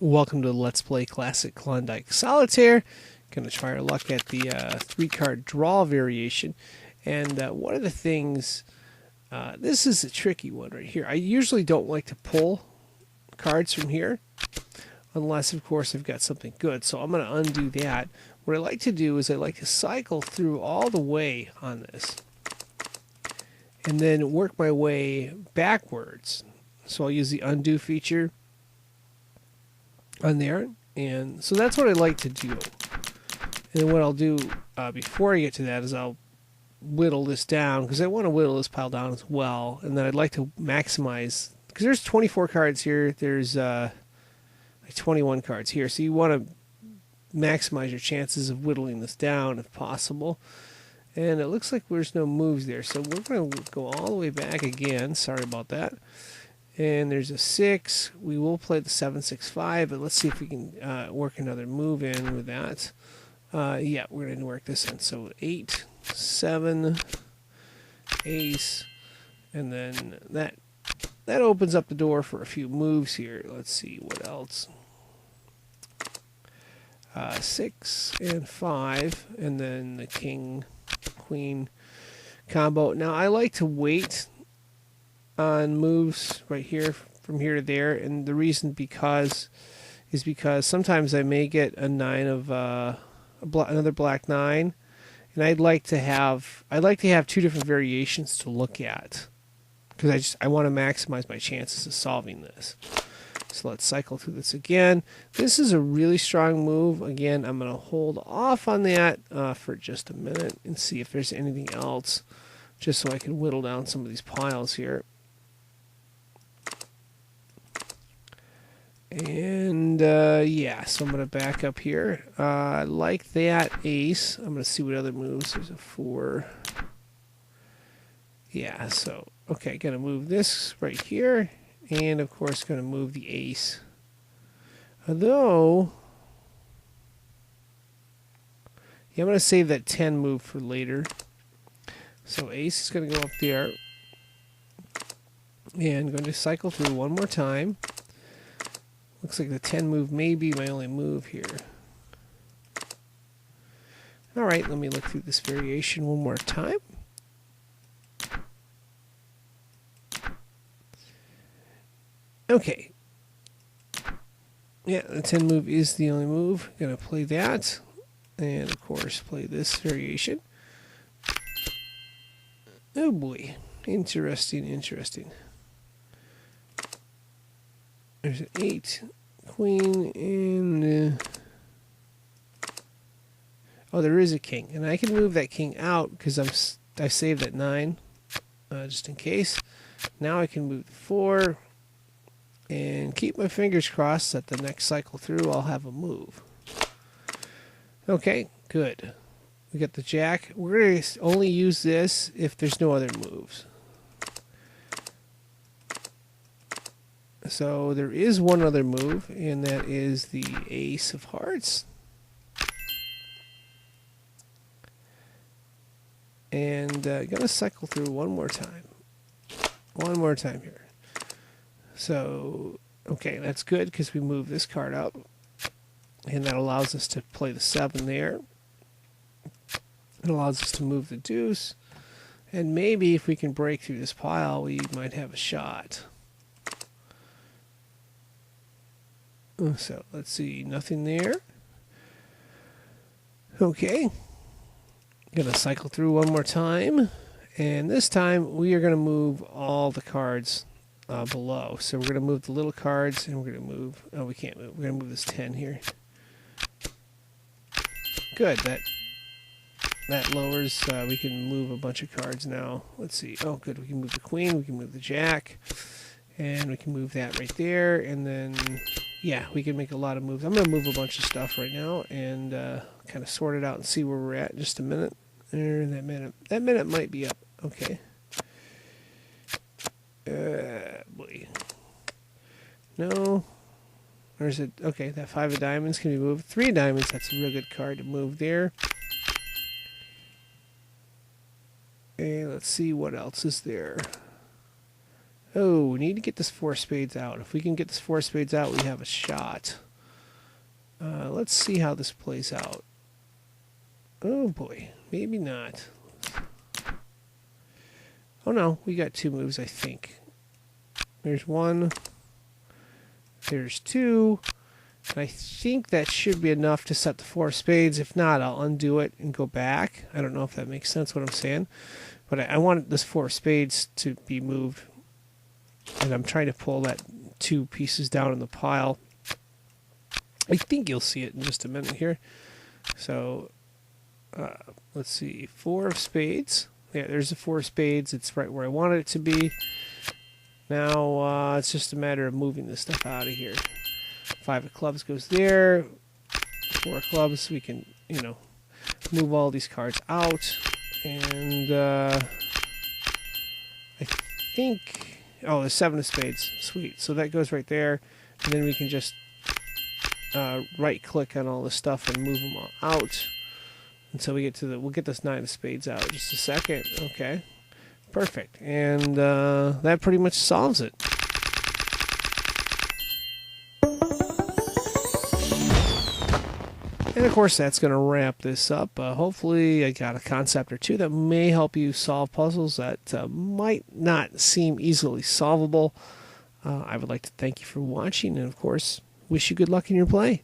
Welcome to Let's Play Classic Klondike Solitaire. Going to try our luck at the three-card draw variation. And one of the things, this is a tricky one right here. I usually don't like to pull cards from here, unless, of course, I've got something good. So I'm going to undo that. What I like to do is I like to cycle through all the way on this, and then work my way backwards. So I'll use the undo feature on there, and so that's what I like to do. And then what I'll do before I get to that is I'll whittle this down, because I want to whittle this pile down as well, and then I'd like to maximize, because there's 24 cards here, there's like 21 cards here, so you want to maximize your chances of whittling this down if possible. And it looks like there's no moves there, so we're going to go all the way back again. Sorry about that. And there's a 6. We will play the 7, 6, 5, but let's see if we can work another move in with that. Yeah, we're going to work this in. So 8, 7, ace, and then that opens up the door for a few moves here. Let's see what else. 6 and 5, and then the king, queen combo. Now I like to wait on moves right here from here to there, and the reason is because sometimes I may get a 9 of another black 9, and I'd like to have two different variations to look at, because I want to maximize my chances of solving this. So let's cycle through this again. This is a really strong move. Again, I'm going to hold off on that for just a minute and see if there's anything else, just so I can whittle down some of these piles here. And yeah, so I'm going to back up here. I like that ace. I'm going to see what other moves. There's a 4. Yeah, so, okay, going to move this right here. And, of course, going to move the ace. Although, yeah, I'm going to save that 10 move for later. So ace is going to go up there. And going to cycle through one more time. Looks like the 10 move may be my only move here. Alright, let me look through this variation one more time. Okay. Yeah, the 10 move is the only move. Gonna play that. And of course play this variation. Oh boy. Interesting, interesting. There's an 8, queen, and oh, there is a king, and I can move that king out because I saved that 9, just in case. Now I can move the 4, and keep my fingers crossed that the next cycle through I'll have a move. Okay, good. We got the jack. We're going to only use this if there's no other moves. So there is one other move, and that is the ace of hearts. And going to cycle through one more time. One more time here. So, okay, that's good because we move this card up. And that allows us to play the 7 there. It allows us to move the deuce. And maybe if we can break through this pile, we might have a shot. So let's see, nothing there. Okay, gonna cycle through one more time, and this time we are gonna move all the cards below. So we're gonna move the little cards, and we're gonna move. Oh, we can't move. We're gonna move this 10 here. Good. That lowers. We can move a bunch of cards now. Let's see. Oh, good. We can move the queen. We can move the jack, and we can move that right there, and then. Yeah, we can make a lot of moves. I'm going to move a bunch of stuff right now and kind of sort it out and see where we're at in just a minute. There, that minute might be up. Okay. Boy. No. There's a, okay, that 5 of diamonds can be moved. 3 of diamonds, that's a real good card to move there. And let's see what else is there. Oh, we need to get this 4 spades out. If we can get this 4 spades out, we have a shot. Let's see how this plays out. Oh boy, maybe not. Oh no, we got 2 moves, I think. There's 1. There's 2. And I think that should be enough to set the 4 of spades. If not, I'll undo it and go back. I don't know if that makes sense what I'm saying. But I want this 4 of spades to be moved. And I'm trying to pull that 2 pieces down in the pile. I think you'll see it in just a minute here. So, let's see. 4 of spades. Yeah, there's the 4 of spades. It's right where I wanted it to be. Now, it's just a matter of moving this stuff out of here. 5 of clubs goes there. 4 of clubs, we can, move all these cards out. And I think, oh, the 7 of spades. Sweet. So that goes right there. And then we can just right click on all this stuff and move them all out until we get to we'll get this 9 of spades out in just a second. Okay. Perfect. And that pretty much solves it. And of course, that's going to wrap this up. Hopefully, I got a concept or two that may help you solve puzzles that might not seem easily solvable. I would like to thank you for watching, and of course, wish you good luck in your play.